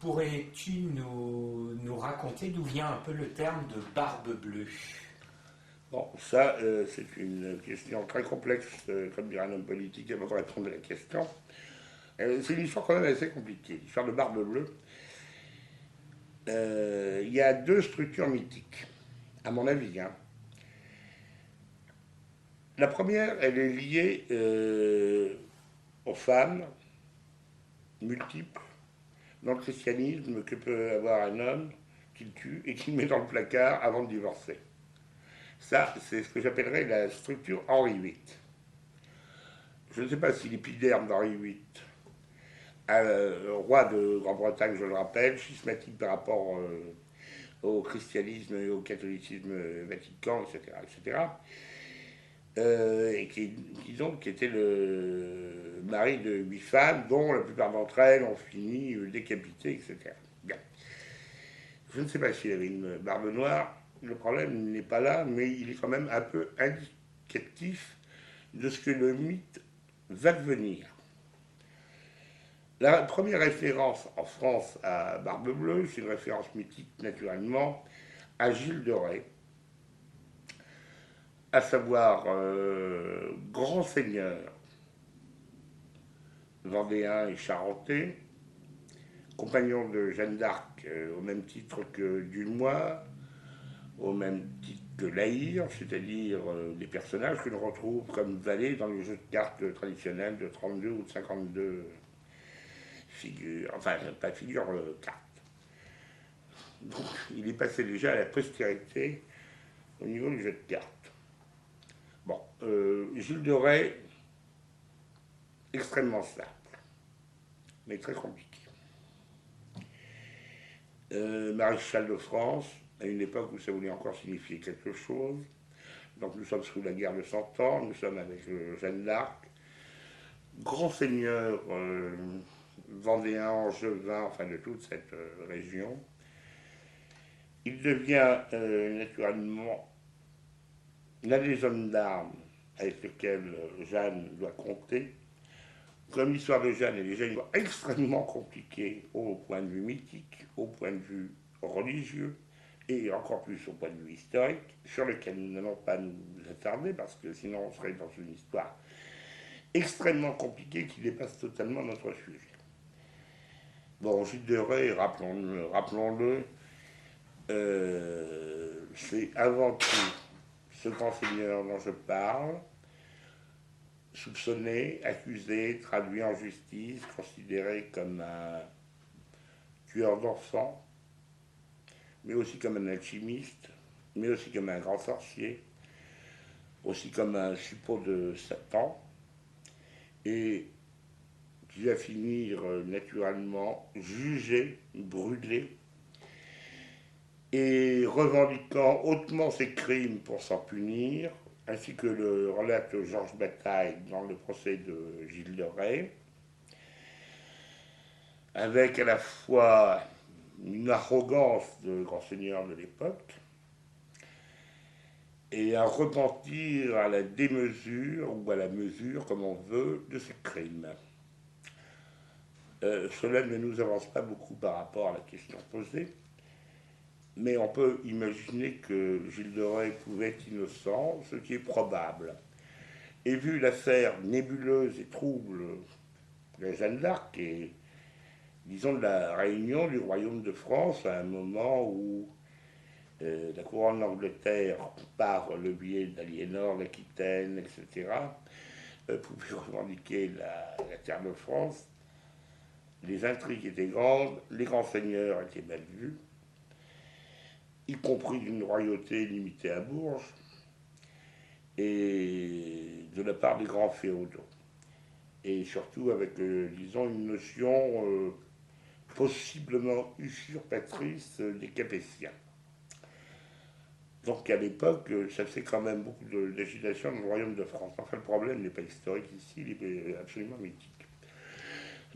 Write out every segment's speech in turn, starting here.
Pourrais-tu nous raconter d'où vient un peu le terme de barbe bleue? Bon, ça, c'est une question très complexe, comme dirait un homme politique, avant de répondre à la question. C'est une histoire quand même assez compliquée, l'histoire de Barbe Bleue. Il y a deux structures mythiques, à mon avis, hein. La première, elle est liée aux femmes multiples dans le christianisme que peut avoir un homme qu'il tue et qu'il met dans le placard avant de divorcer. Ça, c'est ce que j'appellerais la structure Henri VIII. Je ne sais pas si l'épiderme d'Henri VIII, roi de Grande-Bretagne, je le rappelle, schismatique par rapport au christianisme et au catholicisme vatican, etc., etc., et qui était le mari de 8 femmes, dont la plupart d'entre elles ont fini décapitées, etc. Bien. Je ne sais pas s'il avait une barbe noire, le problème n'est pas là, mais il est quand même un peu indicatif de ce que le mythe va devenir. La première référence en France à Barbe Bleue, c'est une référence mythique naturellement à Gilles de Rais, à savoir grand seigneur vendéen et charentais, compagnon de Jeanne d'Arc au même titre que Dunois, au même titre que Laïr, c'est-à-dire des personnages que l'on retrouve comme valets dans les jeux de cartes traditionnels de 32 ou de 52 figures, enfin pas figures, cartes. Donc il est passé déjà à la postérité au niveau du jeu de cartes. Bon, Gilles de Rais, extrêmement simple, mais très compliqué. Maréchal de France, à une époque où ça voulait encore signifier quelque chose. Donc nous sommes sous la guerre de Cent Ans, nous sommes avec Jeanne d'Arc, grand seigneur vendéen, angevin, enfin de toute cette région. Il devient naturellement l'un des hommes d'armes avec lesquels Jeanne doit compter. Comme l'histoire de Jeanne est déjà une histoire extrêmement compliquée au point de vue mythique, au point de vue religieux et encore plus au point de vue historique, sur lequel nous n'allons pas nous attarder parce que sinon on serait dans une histoire extrêmement compliquée qui dépasse totalement notre sujet. Bon, Gilles de Rais, rappelons-le, c'est avant tout ce grand seigneur dont je parle, soupçonné, accusé, traduit en justice, considéré comme un tueur d'enfants, mais aussi comme un alchimiste, mais aussi comme un grand sorcier, aussi comme un suppôt de Satan, et qui va finir naturellement jugé, brûlé, et revendiquant hautement ses crimes pour s'en punir, ainsi que le relate Georges Bataille dans le procès de Gilles de Rais, avec à la fois une arrogance de grand seigneur de l'époque et un repentir à la démesure ou à la mesure, comme on veut, de ses crimes. Cela ne nous avance pas beaucoup par rapport à la question posée, mais on peut imaginer que Gilles de Rais pouvait être innocent, ce qui est probable. Et vu l'affaire nébuleuse et trouble de Jeanne d'Arc et, disons, de la réunion du royaume de France à un moment où la couronne d'Angleterre, par le biais d'Aliénor, l'Aquitaine, etc., pouvait revendiquer la terre de France. Les intrigues étaient grandes, les grands seigneurs étaient mal vus, y compris d'une royauté limitée à Bourges, et de la part des grands féodaux. Et surtout avec, disons, une notion possiblement usurpatrice des Capétiens. Donc à l'époque, ça fait quand même beaucoup d'agitation dans le royaume de France. Enfin, le problème n'est pas historique ici, il est absolument mythique.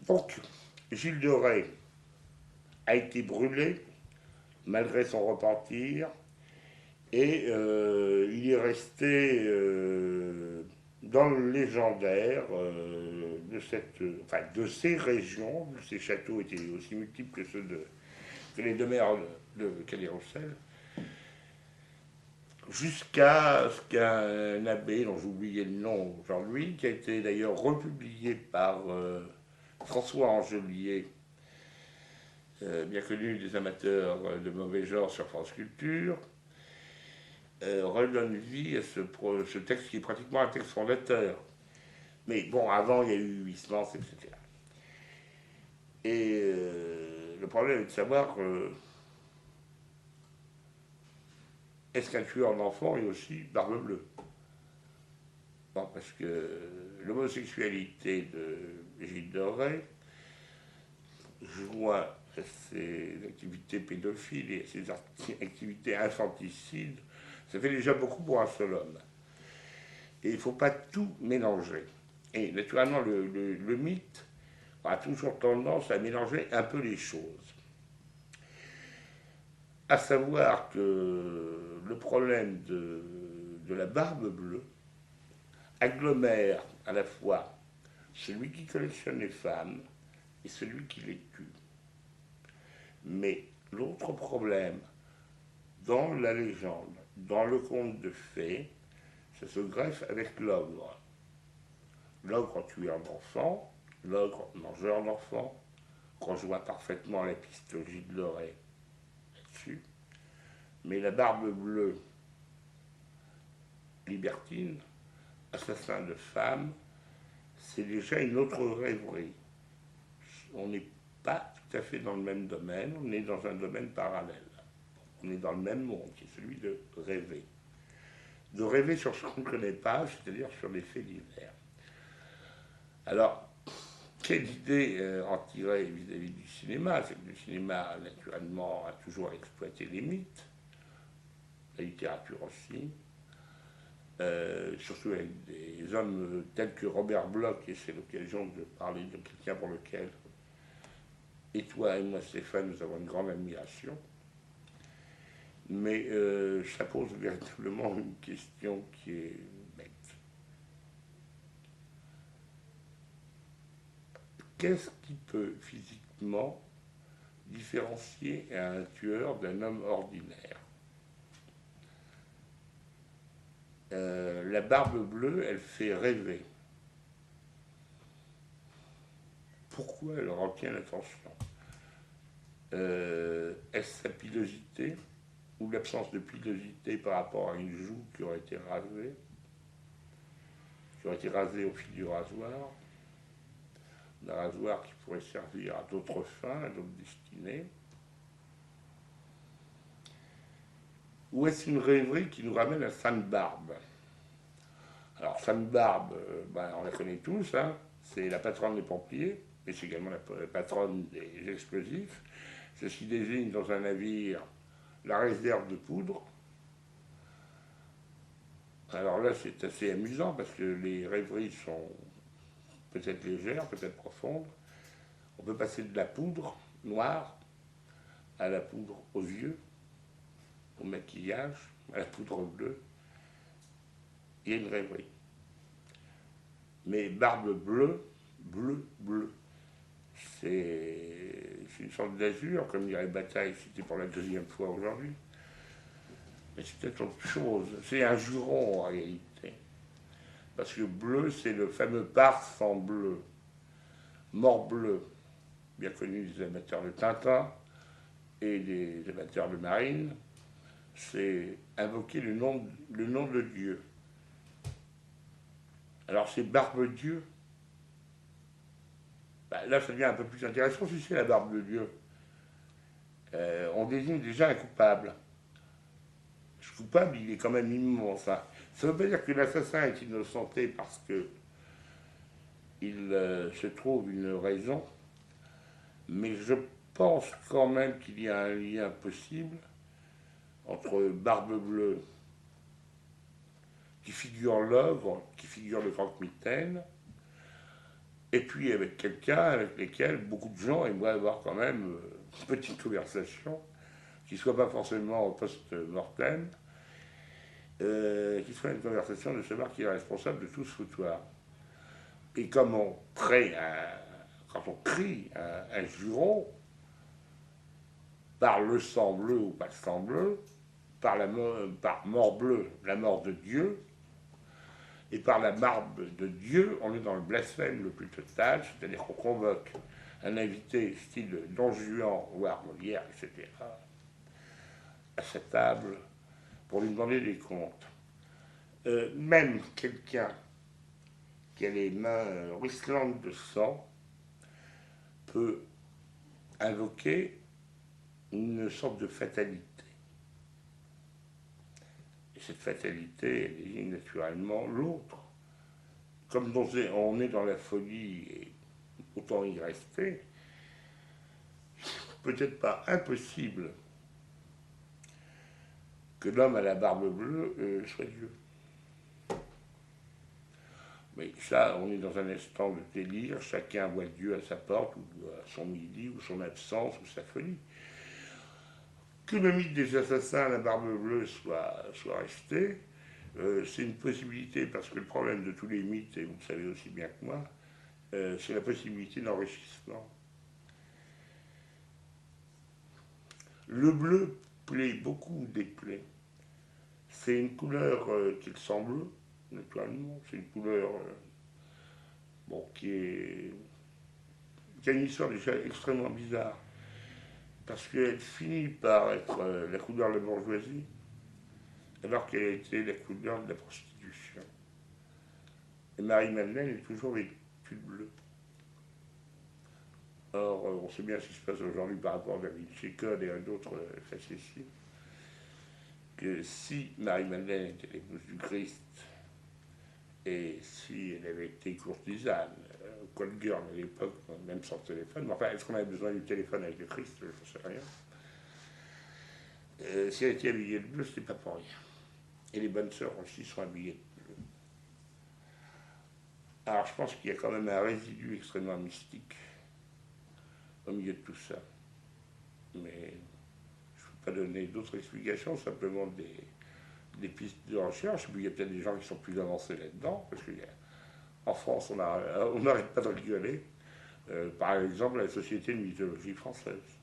Donc, Gilles de Rais a été brûlé malgré son repentir et il est resté dans le légendaire de ces régions, ces châteaux étaient aussi multiples que les demeures de Calais-Roussel, jusqu'à ce qu'un abbé, dont j'oubliais le nom aujourd'hui, qui a été d'ailleurs republié par François Angelier, bien connu des amateurs de mauvais genre sur France Culture, redonne vie à ce texte qui est pratiquement un texte fondateur. Mais bon, avant, il y a eu Huysmans, etc. Et le problème est de savoir est-ce qu'un tueur d'enfants est aussi barbe bleue? Bon, parce que l'homosexualité de Gilles de Rais, joint à ses activités pédophiles et à ses activités infanticides, ça fait déjà beaucoup pour un seul homme. Et il ne faut pas tout mélanger. Et naturellement, le mythe a toujours tendance à mélanger un peu les choses. À savoir que le problème de la barbe bleue agglomère à la fois celui qui collectionne les femmes et celui qui les tue. Mais l'autre problème, dans la légende, dans le conte de fées, ça se greffe avec l'ogre. L'ogre tueur d'enfants, l'ogre mangeur d'enfants, rejoint parfaitement la piste Gilles de Rais là-dessus. Mais la barbe bleue, libertine, assassin de femmes, c'est déjà une autre rêverie. On n'est pas tout à fait dans le même domaine, on est dans un domaine parallèle. On est dans le même monde, qui est celui de rêver. De rêver sur ce qu'on ne connaît pas, c'est-à-dire sur les faits divers. Alors, quelle idée en tirer vis-à-vis du cinéma? C'est que le cinéma, naturellement, a toujours exploité les mythes, la littérature aussi, surtout avec des hommes tels que Robert Bloch, et c'est l'occasion de parler de quelqu'un pour lequel, et toi et moi, Stéphane, nous avons une grande admiration. Mais ça pose véritablement une question qui est bête. Qu'est-ce qui peut physiquement différencier un tueur d'un homme ordinaire? La barbe bleue, elle fait rêver. Pourquoi elle retient l'attention? Est-ce sa pilosité ou l'absence de pilosité par rapport à une joue qui aurait été rasée au fil du rasoir? Un rasoir qui pourrait servir à d'autres fins, à d'autres destinées. Ou est-ce une rêverie qui nous ramène à Sainte-Barbe? Alors Sainte-Barbe, on la connaît tous, hein, c'est la patronne des pompiers, mais c'est également la patronne des explosifs. C'est ce qui désigne dans un navire la réserve de poudre. Alors là, c'est assez amusant parce que les rêveries sont peut-être légères, peut-être profondes. On peut passer de la poudre noire à la poudre aux yeux, au maquillage, à la poudre bleue. Il y a une rêverie. Mais barbe bleue, bleu, c'est une sorte d'azur, comme dirait Bataille, c'était pour la deuxième fois aujourd'hui. Mais c'est peut-être autre chose. C'est un juron en réalité. Parce que bleu, c'est le fameux pars en bleu. Morbleu, bien connu des amateurs de Tintin et des amateurs de marine, c'est invoquer le nom de Dieu. Alors c'est Barbe-Dieu. Là, ça devient un peu plus intéressant si c'est la barbe de Dieu. On désigne déjà un coupable. Ce coupable, il est quand même immense. Hein. Ça ne veut pas dire que l'assassin est innocenté parce que il se trouve une raison, mais je pense quand même qu'il y a un lien possible entre Barbe Bleue, qui figure l'œuvre, qui figure le croque-mitaine, et puis avec quelqu'un avec lequel beaucoup de gens aimeraient avoir quand même une petite conversation, qui ne soit pas forcément au post-mortem, qui soit une conversation de savoir qui est responsable de tout ce foutoir. Et comme on crée quand on crie un juron, par le sang bleu ou pas le sang bleu, par mort bleue, la mort de Dieu, et par la marbre de Dieu, on est dans le blasphème le plus total, c'est-à-dire qu'on convoque un invité style Don Juan, voire Molière, etc., à sa table pour lui demander des comptes. Même quelqu'un qui a les mains ruisselantes de sang peut invoquer une sorte de fatalité. Et cette fatalité, elle désigne naturellement l'autre. Comme on est dans la folie, et autant y rester, peut-être pas impossible que l'homme à la barbe bleue soit Dieu. Mais ça, on est dans un instant de délire, chacun voit Dieu à sa porte, ou à son midi, ou son absence, ou sa folie. Que le mythe des assassins à la barbe bleue soit resté, c'est une possibilité, parce que le problème de tous les mythes, et vous le savez aussi bien que moi, c'est la possibilité d'enrichissement. Le bleu plaît beaucoup des plaies. C'est une couleur qui ressemble, naturellement, c'est une couleur qui a une histoire déjà extrêmement bizarre, parce qu'elle finit par être la couleur de la bourgeoisie, alors qu'elle a été la couleur de la prostitution. Et Marie-Madeleine est toujours vêtue de bleu. Or, on sait bien ce qui se passe aujourd'hui par rapport à David Chécode et à d'autres facéties, que si Marie-Madeleine était l'épouse du Christ, et si elle avait été courtisane, call girl à l'époque, même sans téléphone, mais enfin, est-ce qu'on avait besoin du téléphone avec le Christ? Je ne sais rien. Si elle était habillée de bleu, c'était pas pour rien. Et les bonnes sœurs aussi sont habillées de bleu. Alors je pense qu'il y a quand même un résidu extrêmement mystique au milieu de tout ça. Mais je ne peux pas donner d'autres explications, simplement des pistes de recherche. Et puis il y a peut-être des gens qui sont plus avancés là-dedans, parce qu'en France, on n'arrête pas de rigoler. Par exemple, la Société de mythologie française.